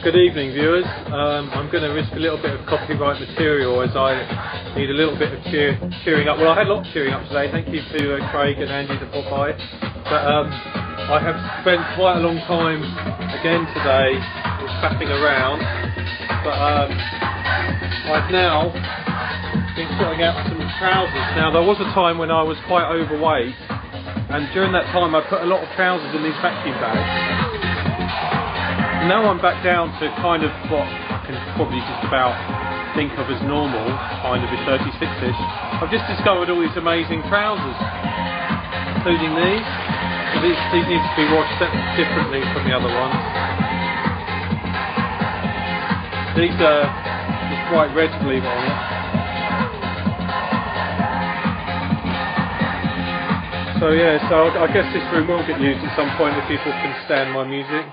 Good evening, viewers. I'm going to risk a little bit of copyright material as I need a little bit of cheering up. Well, I had a lot of cheering up today. Thank you to Craig and Andy that popped by. But I have spent quite a long time again today faffing around. But I've now been sorting out some trousers. Now, there was a time when I was quite overweight, and during that time I put a lot of trousers in these vacuum bags. Now I'm back down to kind of what I can probably just about think of as normal, kind of a 36ish. I've just discovered all these amazing trousers, including these. So these need to be washed differently from the other ones. These are just bright red, believe it or not. So yeah, so I guess this room will get used at some point if people can stand my music.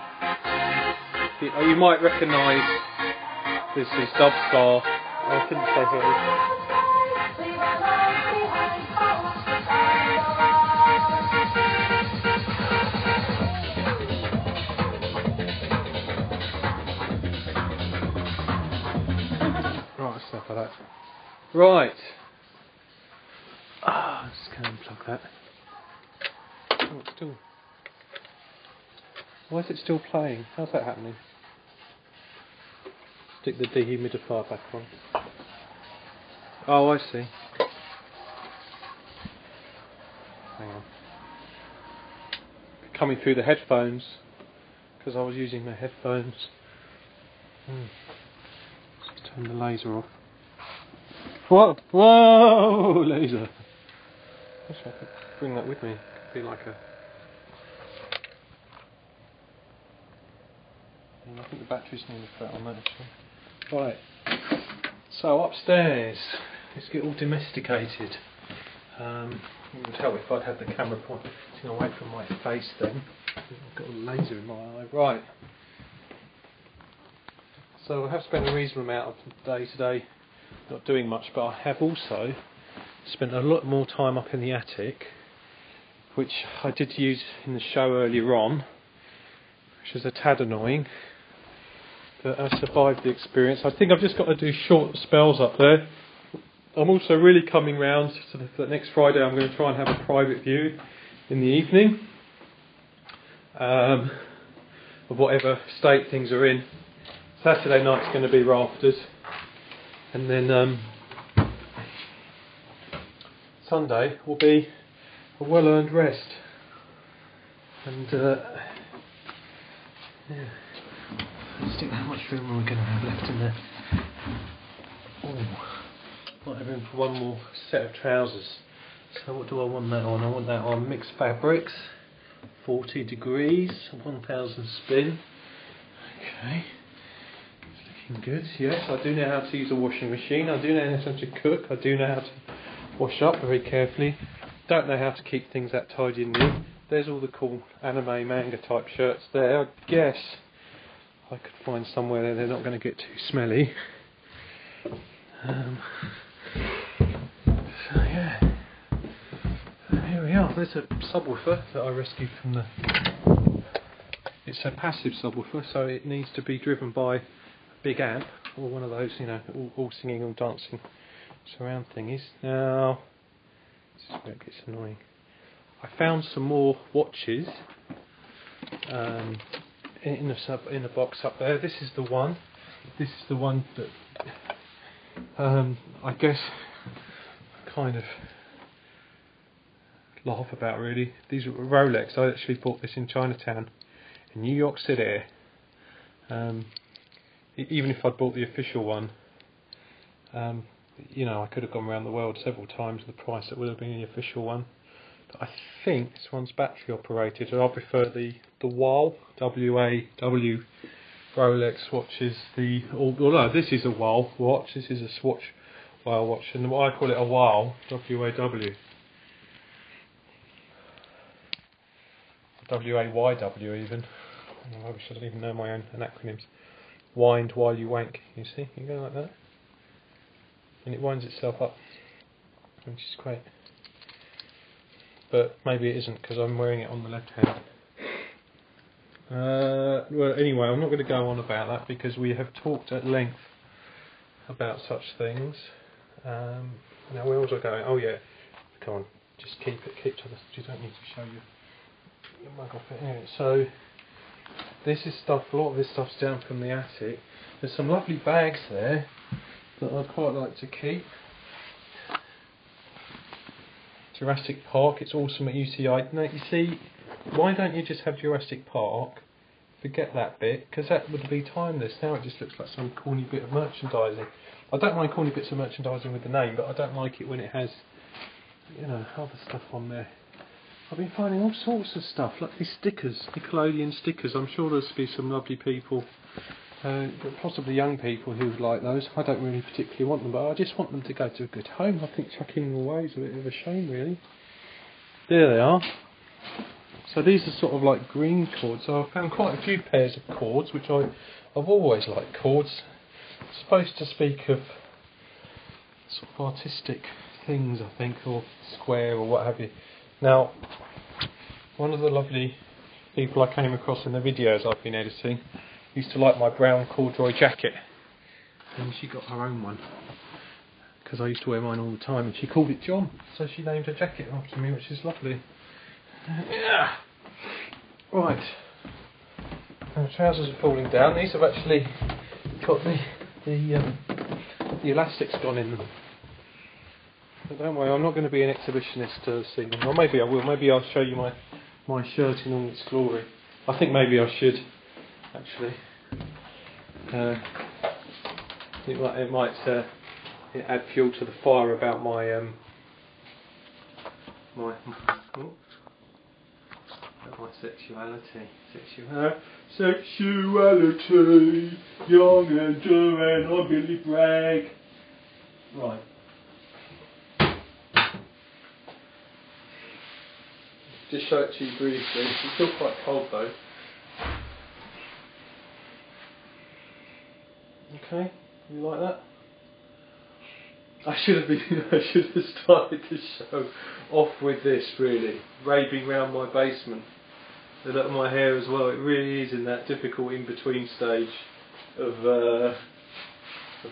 You might recognise this is Dubstar. I couldn't say who it is. Right, let's stop for that. Right. Just going to unplug that. Oh, it's still. Why is it still playing? How's that happening? Stick the dehumidifier back on. Oh, I see. Hang on. Coming through the headphones, because I was using my headphones. Let's turn the laser off. Whoa! Whoa! Laser! I wish I could bring that with me. It could be like a... I think the batteries need a fret on that actually. Right, so upstairs, let's get all domesticated. You can tell if I'd had the camera pointing away from my face then. I've got a laser in my eye. Right, so I have spent a reasonable amount of the day today not doing much, but I have also spent a lot more time up in the attic, which I did use in the show earlier on, which is a tad annoying. But I survived the experience. I think I've just got to do short spells up there. I'm also really coming round to the next Friday. I'm going to try and have a private view in the evening of whatever state things are in. Saturday night's going to be rafters, and then Sunday will be a well-earned rest. And yeah. Let's think how much room are we going to have left in there. Oh, might have room for one more set of trousers. So what do I want that on? I want that on mixed fabrics, 40 degrees, 1000 spin. Okay, it's looking good. Yes, I do know how to use a washing machine. I do know how to cook. I do know how to wash up very carefully. Don't know how to keep things that tidy and neat. There's all the cool anime manga type shirts there. I guess I could find somewhere that they're not going to get too smelly. So yeah, here we are. There's a subwoofer that I rescued from the... It's a passive subwoofer, so it needs to be driven by a big amp, or one of those, you know, all singing, all dancing surround thingies. Now, this is where it gets annoying. I found some more watches. In a box up there. This is the one. This is the one that I guess kind of laugh about really. These are Rolex. I actually bought this in Chinatown in New York City. Even if I'd bought the official one, you know, I could have gone around the world several times the price that would have been the official one. I think this one's battery operated, and I prefer the WAW, W-A-W Rolex watches. Although this is a WAW watch, this is a Swatch WAW watch, and I call it a WAW, W-A-W. W-A-Y-W even. I wish I didn't even know my own acronyms. Wind while you wank, you see? You go like that. And it winds itself up, which is great. But maybe it isn't because I'm wearing it on the left hand. Well, anyway, I'm not going to go on about that because we have talked at length about such things. Now, where was I going? Oh yeah, come on, just keep to the. You don't need to show your mug off it here. So this is stuff. A lot of this stuff's down from the attic. There's some lovely bags there that I'd quite like to keep. Jurassic Park, it's awesome at UCI. Now you see, why don't you just have Jurassic Park? Forget that bit, because that would be timeless. Now it just looks like some corny bit of merchandising. I don't mind corny bits of merchandising with the name, but I don't like it when it has, you know, other stuff on there. I've been finding all sorts of stuff, like these stickers, Nickelodeon stickers. I'm sure there's be some lovely people, possibly young people who would like those. I don't really particularly want them, but I just want them to go to a good home. I think chucking them away is a bit of a shame, really. There they are. So these are sort of like green cords. So I found quite a few pairs of cords, which I've always liked cords. It's supposed to speak of sort of artistic things, I think, or square or what have you. Now, one of the lovely people I came across in the videos I've been editing used to like my brown corduroy jacket, and she got her own one because I used to wear mine all the time, and she called it John, so she named her jacket after me, which is lovely. Yeah. Right. The trousers are falling down. These have actually got the elastics gone in them. But don't worry, I'm not going to be an exhibitionist this evening. Or maybe I will. Maybe I'll show you my shirt in all its glory. I think maybe I should, actually. It might add fuel to the fire about my sexuality. Sexuality, young and doing, I Billy Bragg. Right. Just show it to you briefly. It's still quite cold though. Okay, you like that? I should have started the show off with this, really, raving round my basement. And look at my hair as well. It really is in that difficult in-between stage of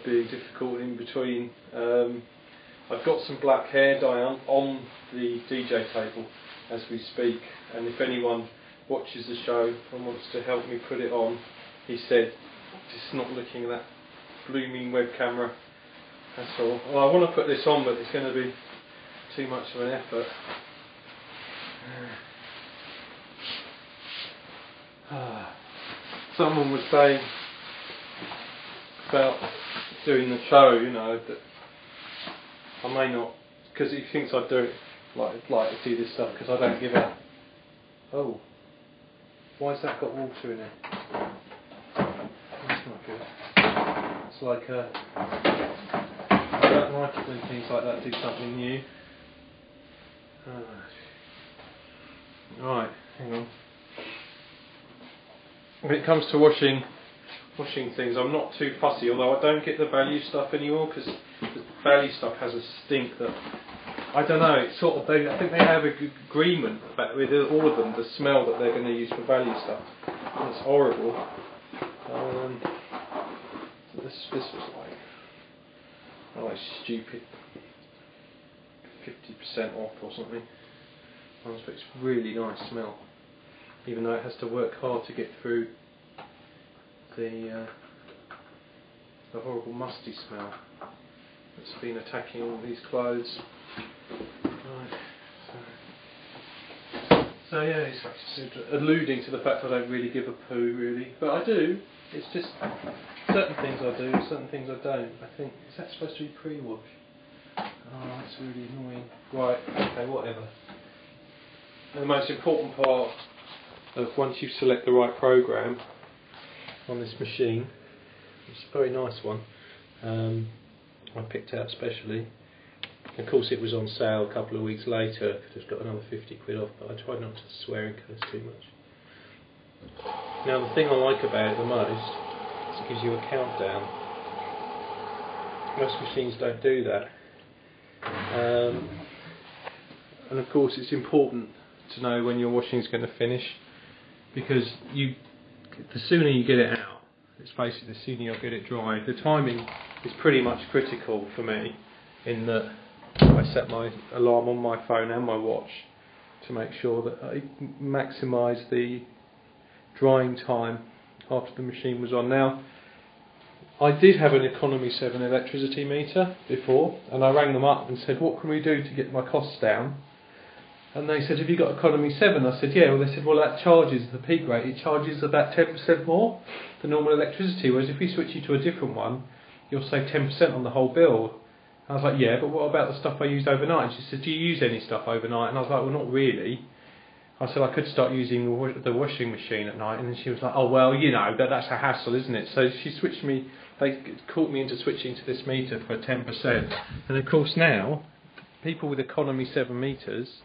being difficult in between. I've got some black hair dye on the DJ table as we speak, and if anyone watches the show and wants to help me put it on, he said, just not looking at that blooming web camera. That's all. Well, I want to put this on, but it's going to be too much of an effort. Someone was saying about doing the show, you know, that I may not, because he thinks I do it like to do this stuff because I don't give a. Oh, why's that got water in it? That's not good. It's like I don't like it when things like that do something new. Right, hang on. When it comes to washing things, I'm not too fussy, although I don't get the value stuff anymore because the value stuff has a stink that, I don't know, it's sort of, I think they have an agreement with all of them, the smell that they're going to use for value stuff. It's horrible. This was like, oh, it's stupid, 50% off or something. But it's really nice smell, even though it has to work hard to get through the horrible musty smell that's been attacking all these clothes. Right. So yeah, it's alluding to the fact I don't really give a poo, really, but I do. It's just certain things I do, certain things I don't. I think, is that supposed to be pre-wash? Oh, that's really annoying. Right, okay, whatever. And the most important part of once you select the right program on this machine, it's a very nice one, I picked out specially. Of course it was on sale a couple of weeks later, could have got another 50 quid off, but I tried not to swear and curse too much. Now the thing I like about it the most is it gives you a countdown. Most machines don't do that. And of course it's important to know when your washing is going to finish. because the sooner you get it out, it's basically the sooner you'll get it dry. The timing is pretty much critical for me, in that I set my alarm on my phone and my watch to make sure that I maximise the drying time after the machine was on. Now, I did have an Economy 7 electricity meter before, and I rang them up and said, what can we do to get my costs down? And they said, have you got Economy 7? I said, yeah. Well, they said, well, that charges the peak rate. It charges about 10% more than normal electricity, whereas if we switch you to a different one, you'll save 10% on the whole bill. I was like, yeah, but what about the stuff I used overnight? And she said, do you use any stuff overnight? And I was like, well, not really. I said, I could start using the washing machine at night. And then she was like, oh, well, you know, that's a hassle, isn't it? So she switched me, they caught me into switching to this meter for 10%. And of course now, people with Economy 7 meters,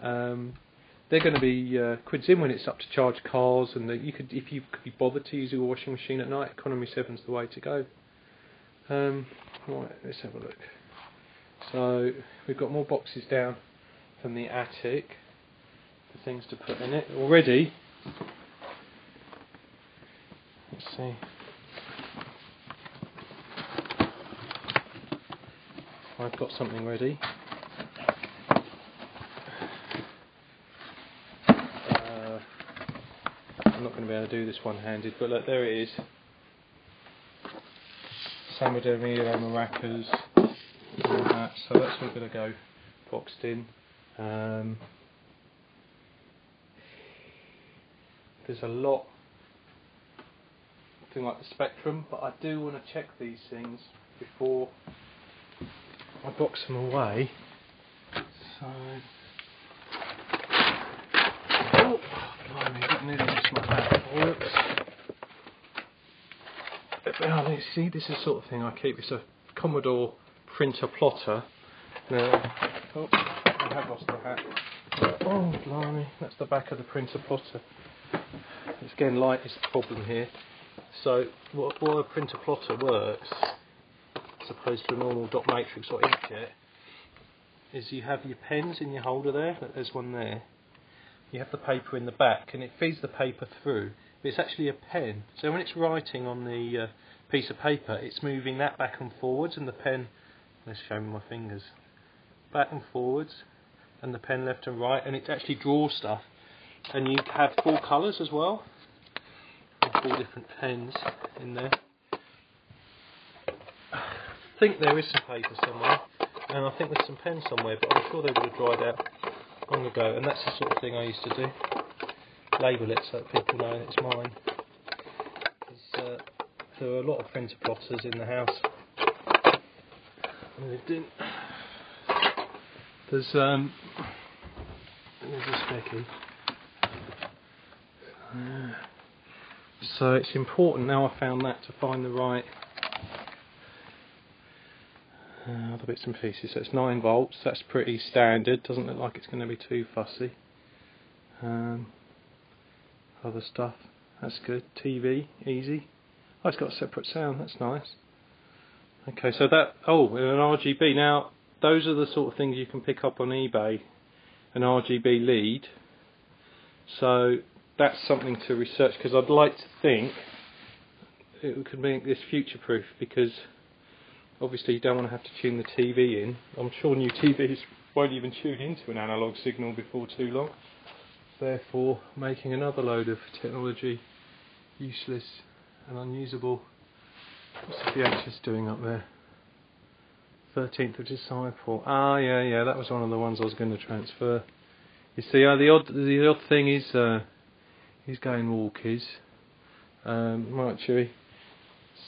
they're going to be quids in when it's up to charge cars, and if you could be bothered to use your washing machine at night, Economy 7's the way to go. Right, let's have a look. So we've got more boxes down from the attic for things to put in it already. Let's see. I've got something ready. I'm not going to be able to do this one-handed, but look, there it is. Samodemia, maracas, all that. So that's all going to go boxed in. There's a lot, thing like the Spectrum, but I do want to check these things before I box them away. So, oh, blimey, I nearly missed my hat. Whoops. Now, you see, this is the sort of thing I keep. It's a Commodore printer plotter. Now, oh, I have lost the hat. Oh, blimey, that's the back of the printer plotter. It's again, light is the problem here. So, what a printer plotter works, as opposed to a normal dot matrix or inkjet, is you have your pens in your holder there. There's one there. You have the paper in the back, and it feeds the paper through. But it's actually a pen. So when it's writing on the piece of paper, it's moving that back and forwards, and the pen, let's show me my fingers, back and forwards, and the pen left and right, and it actually draws stuff. And you have 4 colours as well, and 4 different pens in there. I think there is some paper somewhere, and I think there's some pens somewhere, but I'm sure they would have dried out long ago. And that's the sort of thing I used to do. Label it so that people know it's mine. There are a lot of printer plotters in the house. There's a specky. So it's important now I found that to find the right other bits and pieces. So it's 9 volts, that's pretty standard, doesn't look like it's going to be too fussy. Other stuff, that's good. TV, easy. Oh, it's got a separate sound, that's nice. Okay, so that, oh, an RGB. Now, those are the sort of things you can pick up on eBay, an RGB lead. So that's something to research, because I'd like to think it could make this future-proof, because obviously you don't want to have to tune the TV in. I'm sure new TVs won't even tune into an analog signal before too long. Therefore, making another load of technology useless and unusable. What's the VHS doing up there? 13th of Disciple. Ah, yeah, that was one of the ones I was going to transfer. You see, the odd thing is he's going walkies. Right, Chewy.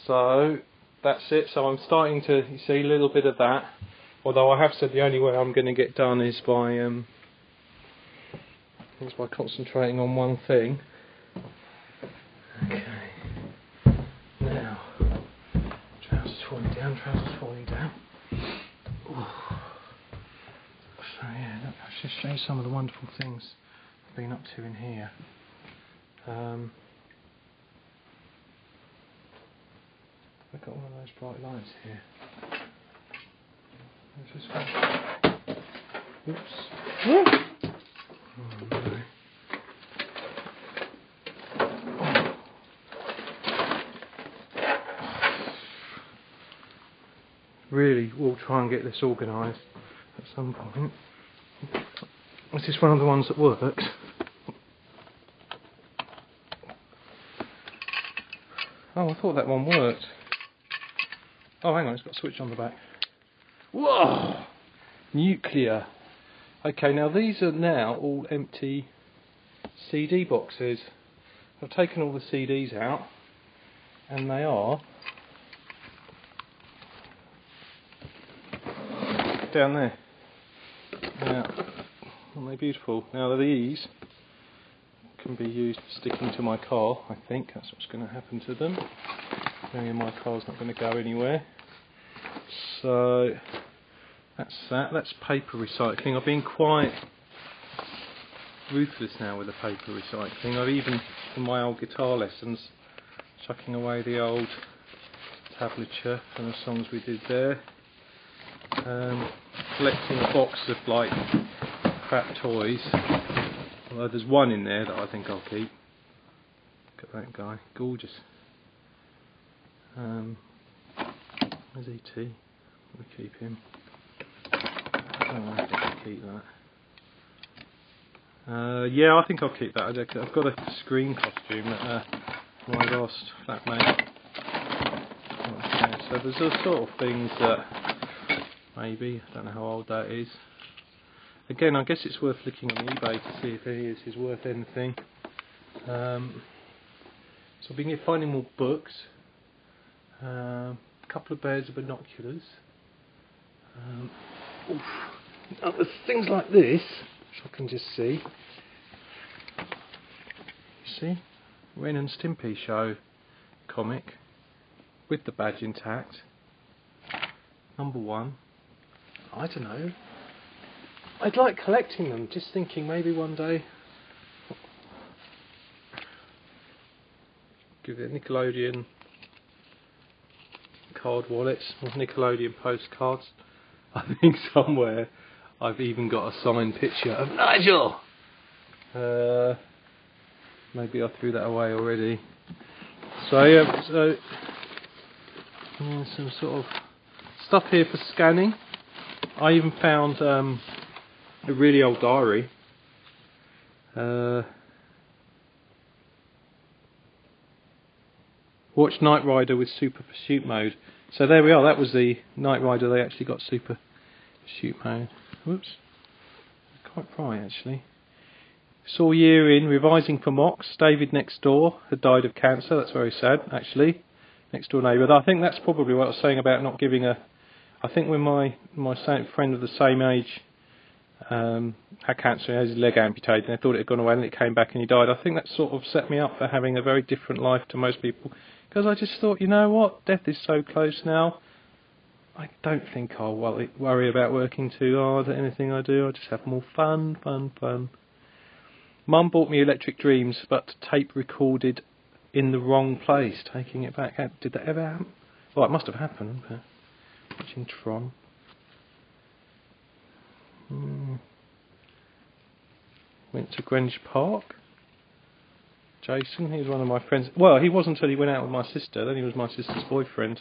So that's it. So I'm starting to, you see, a little bit of that. Although I have said the only way I'm going to get done is by concentrating on one thing. Okay. Now, trousers falling down. Ooh. So yeah, look, I'll just show you some of the wonderful things I've been up to in here. I've got one of those bright lights here. Oops. Oh, no. really will try and get this organised at some point. Is this one of the ones that works? Oh, I thought that one worked. Oh, hang on, it's got a switch on the back. Whoa! Nuclear. Okay, now these are now all empty CD boxes. I've taken all the CDs out, and they are down there. Now, aren't they beautiful? Now these can be used for sticking to my car. I think that's what's going to happen to them. My car's not going to go anywhere. So that's that. That's paper recycling. I've been quite ruthless now with the paper recycling. I've even, in my old guitar lessons, chucking away the old tablature from the songs we did there. Collecting a box of like crap toys. Although there's one in there that I think I'll keep. Look at that guy, gorgeous. Where's E.T.? We'll keep him. I think I'll keep that. Yeah, I think I'll keep that. I've got a Scream costume that my last flatmate. Okay, so there's all sort of things that maybe, I don't know how old that is. Again, I guess it's worth looking on eBay to see if any of this is worth anything. So I've been finding more books. A couple of pairs of binoculars. Now there's things like this, which I can just see. You see? Ren and Stimpy show comic with the badge intact. #1. I don't know. I'd like collecting them, just thinking maybe one day give it Nickelodeon card wallets or Nickelodeon postcards. I think somewhere I've even got a signed picture of Nigel. Maybe I threw that away already. So yeah, some sort of stuff here for scanning. I even found a really old diary. Watch Knight Rider with Super Pursuit mode. So there we are, that was the Knight Rider, they actually got Super Pursuit mode. Whoops. Quite bright actually. Saw year in, revising for mocks. David next door had died of cancer, that's very sad actually. Next door neighbour. I think that's probably what I was saying about not giving a... I think when my friend of the same age had cancer and had his leg amputated and they thought it had gone away and it came back and he died. I think that sort of set me up for having a very different life to most people. Because I just thought, you know what, death is so close now. I don't think I'll worry about working too hard at anything I do. I'll just have more fun. Mum bought me Electric Dreams, but tape recorded in the wrong place, taking it back. Did that ever happen? Well, it must have happened. But watching Tron. Went to Greenwich Park. Jason, he was one of my friends. Well, he wasn't until he went out with my sister. Then he was my sister's boyfriend.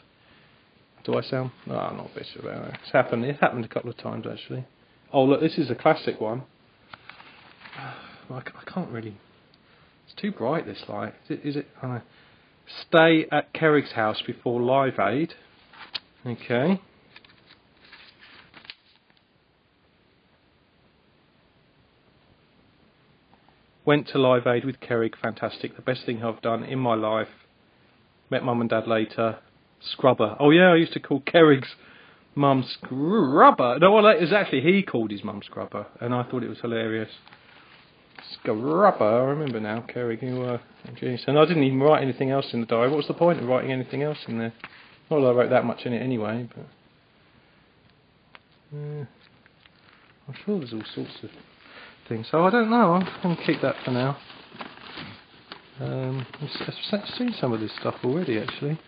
Do I sound? No, I'm not bitter about it. It's happened. It happened a couple of times actually. Oh look, this is a classic one. I can't really. It's too bright. This light. Is it? I don't know. Stay at Kerrig's house before Live Aid. Okay. Went to Live Aid with Kerrig, fantastic. The best thing I've done in my life. Met Mum and Dad later. Scrubber. Oh yeah, I used to call Kerrig's mum Scrubber. No, well, it was actually he called his mum Scrubber, and I thought it was hilarious. Scrubber, I remember now, Kerrig, you were genius. And I didn't even write anything else in the diary. What was the point of writing anything else in there? Not that I wrote that much in it anyway, but... I'm sure there's all sorts of things. So I don't know, I'm going to keep that for now. I've seen some of this stuff already, actually.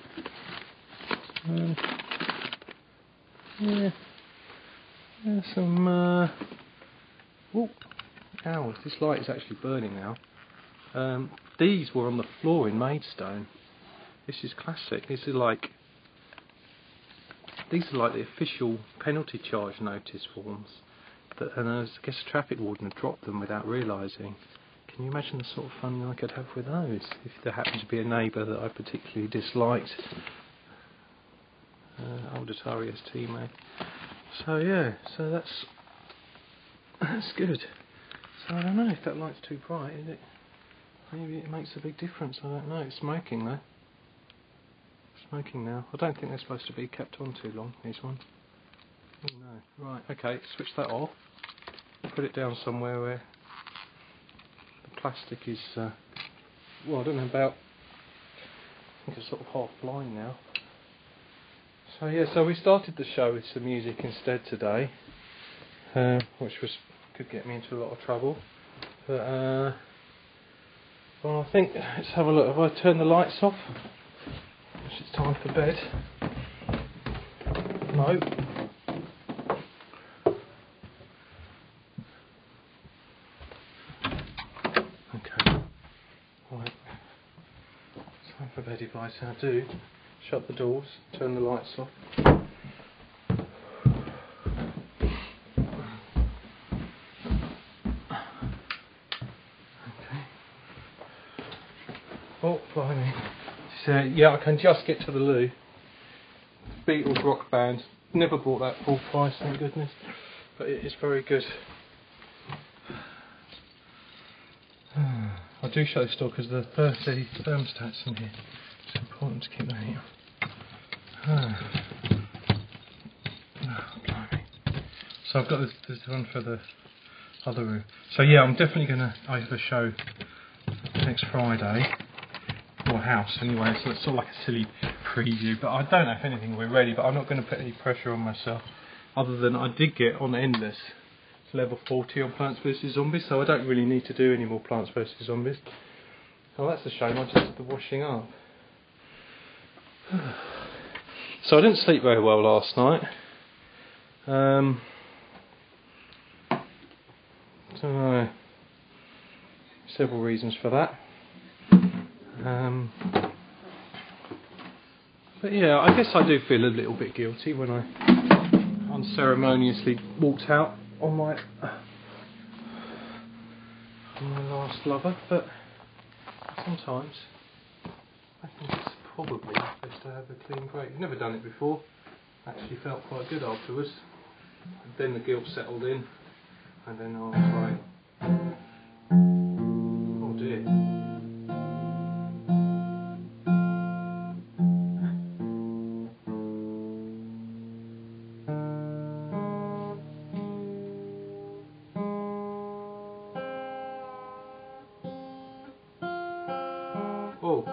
Yeah, some... Oh, ow, this light is actually burning now. These were on the floor in Maidstone. This is classic. This is like... these are like the official penalty charge notice forms. And I guess the traffic warden had dropped them without realising. Can you imagine the sort of fun I could have with those if there happened to be a neighbour that I particularly disliked? Auditorious teammate. So yeah, so that's good. So I don't know if that light's too bright, is it? Maybe it makes a big difference, I don't know. It's smoking though. Smoking now. I don't think they're supposed to be kept on too long, these ones. Oh no. Right, okay, switch that off. Put it down somewhere where the plastic is, well, I don't know about, I think it's sort of half blind now. So yeah, so we started the show with some music instead today, which could get me into a lot of trouble. But, well, I think, let's have a look. Have I turned the lights off? It's time for bed. No. Okay. Right. It's time for bed advice. I do. Shut the doors, turn the lights off. Okay. Oh, blimey. So, yeah, I can just get to the loo. Beatles rock band. Never bought that full price, thank goodness. But it is very good. I do shut this door because the thermostat's in here. It's important to keep that heat on. So I've got this one for the other room. So yeah, I'm definitely going to have a show next Friday. Or house anyway, so it's sort of like a silly preview. But I don't know if anything we're ready, but I'm not going to put any pressure on myself. Other than I did get on Endless to level 40 on Plants vs Zombies, so I don't really need to do any more Plants vs Zombies. Oh, that's a shame, I just did the washing up. So I didn't sleep very well last night. Don't know. Several reasons for that. But yeah, I guess I do feel a little bit guilty when I unceremoniously walked out on my last lover, but sometimes I think it's probably best to have a clean break. I've never done it before. Actually felt quite good afterwards. And then the guilt settled in, and then I was like, oh dear. Oh.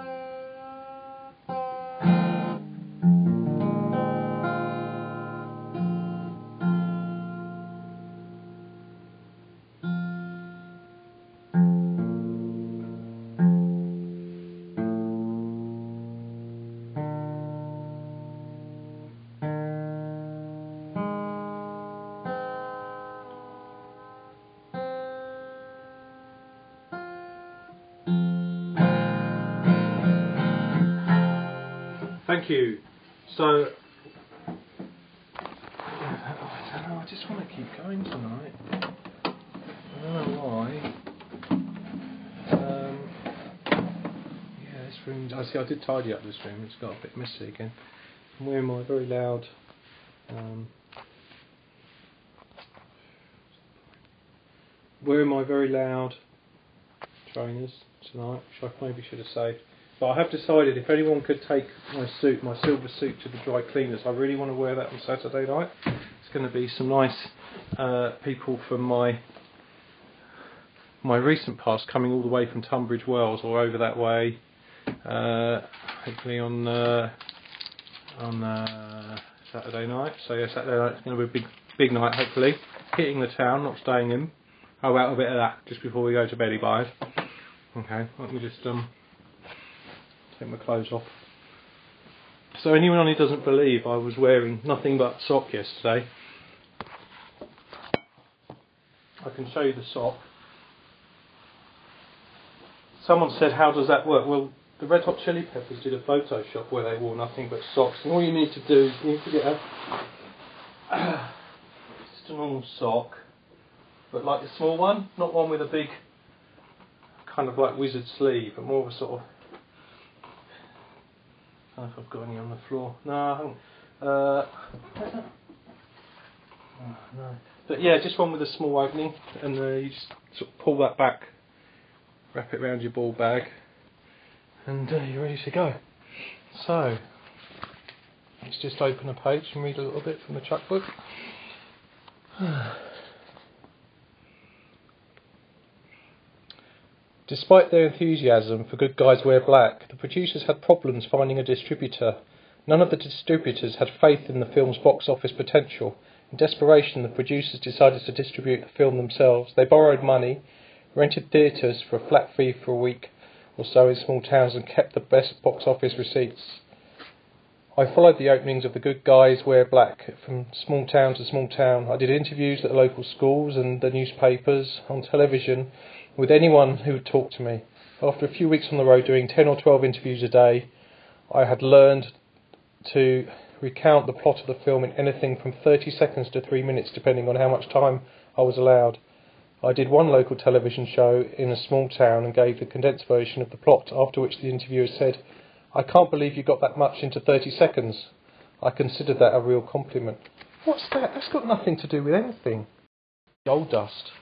Thank you. So, I don't know, I just want to keep going tonight. I don't know why. Yeah, this room, I did tidy up this room, it's got a bit messy again. I'm wearing my very loud trainers tonight, which I maybe should have saved. But I have decided if anyone could take my suit, my silver suit, to the dry cleaners, I really want to wear that on Saturday night. It's going to be some nice people from my recent past coming all the way from Tunbridge Wells or over that way. Hopefully on Saturday night. So yeah, Saturday night's going to be a big night. Hopefully, hitting the town, not staying in. Oh, out a bit of that just before we go to bed, guys. Okay, let me just take my clothes off. So anyone who doesn't believe I was wearing nothing but sock yesterday, I can show you the sock. Someone said, how does that work? Well, the Red Hot Chili Peppers did a Photoshop where they wore nothing but socks, and all you need to do is you need to get just a normal sock, but like the small one, not one with a big kind of like wizard sleeve, but more of a sort of, I don't know if I've got any on the floor. No, I haven't. Oh, no. But yeah, just one with a small opening, and you just sort of pull that back, wrap it around your ball bag, and you're ready to go. So, let's just open a page and read a little bit from the Chuck book. Despite their enthusiasm for Good Guys Wear Black, the producers had problems finding a distributor. None of the distributors had faith in the film's box office potential. In desperation, the producers decided to distribute the film themselves. They borrowed money, rented theatres for a flat fee for a week or so in small towns, and kept the best box office receipts. I followed the openings of The Good Guys Wear Black from small town to small town. I did interviews at the local schools and the newspapers, on television, with anyone who would talk to me. After a few weeks on the road doing 10 or 12 interviews a day, I had learned to recount the plot of the film in anything from 30 seconds to 3 minutes, depending on how much time I was allowed. I did one local television show in a small town and gave the condensed version of the plot, after which the interviewer said, "I can't believe you got that much into 30 seconds. I considered that a real compliment." What's that? That's got nothing to do with anything. Gold dust.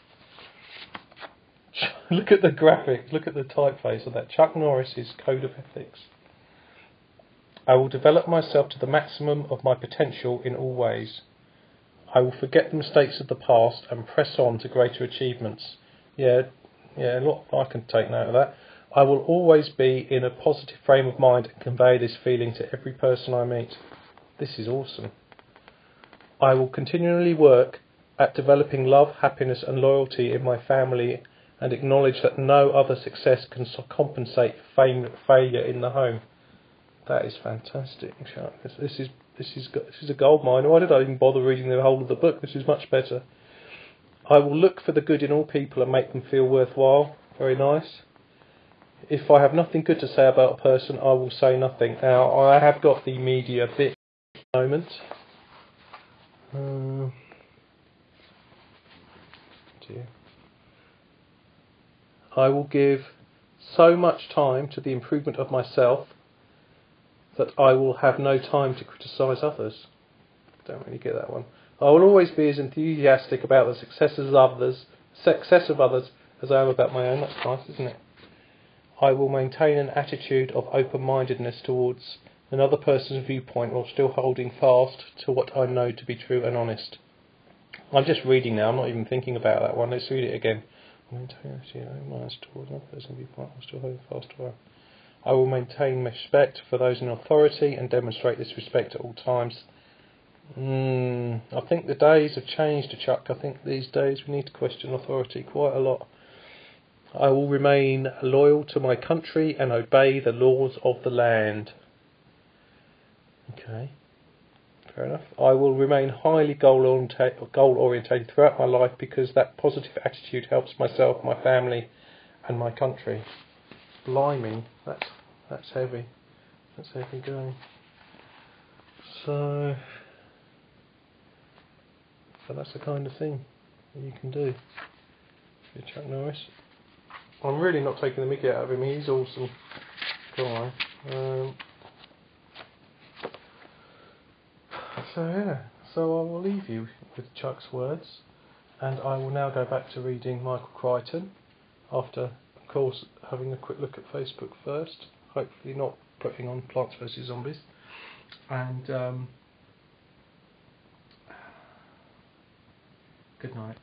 Look at the graphics, look at the typeface of that. Chuck Norris's Code of Ethics. I will develop myself to the maximum of my potential in all ways. I will forget the mistakes of the past and press on to greater achievements. Yeah, a lot. I can take note of that. I will always be in a positive frame of mind and convey this feeling to every person I meet. This is awesome. I will continually work at developing love, happiness and loyalty in my family, and acknowledge that no other success can compensate failure in the home. That is fantastic, Chuck. This is a gold mine. Why did I even bother reading the whole of the book? This is much better. I will look for the good in all people and make them feel worthwhile. Very nice. If I have nothing good to say about a person, I will say nothing. Now, I have got the media bit at the moment. Dear. I will give so much time to the improvement of myself that I will have no time to criticise others. Don't really get that one. I will always be as enthusiastic about the success of others as I am about my own. That's nice, isn't it? I will maintain an attitude of open-mindedness towards another person's viewpoint while still holding fast to what I know to be true and honest. I'm just reading now, I'm not even thinking about that one. Let's read it again. Maintain an attitude of open-mindedness towards another person's viewpoint while still holding fast to what I will maintain respect for those in authority and demonstrate this respect at all times. I think the days have changed, Chuck. I think these days we need to question authority quite a lot. I will remain loyal to my country and obey the laws of the land. Okay, fair enough. I will remain highly goal-orientated throughout my life because that positive attitude helps myself, my family and my country. Blimey, that's heavy. That's heavy going. So that's the kind of thing that you can do. You're Chuck Norris. I'm really not taking the mickey out of him. He's awesome. Come on. So I will leave you with Chuck's words, and I will now go back to reading Michael Crichton after, of course, having a quick look at Facebook first. Hopefully not putting on Plants vs Zombies. And good night.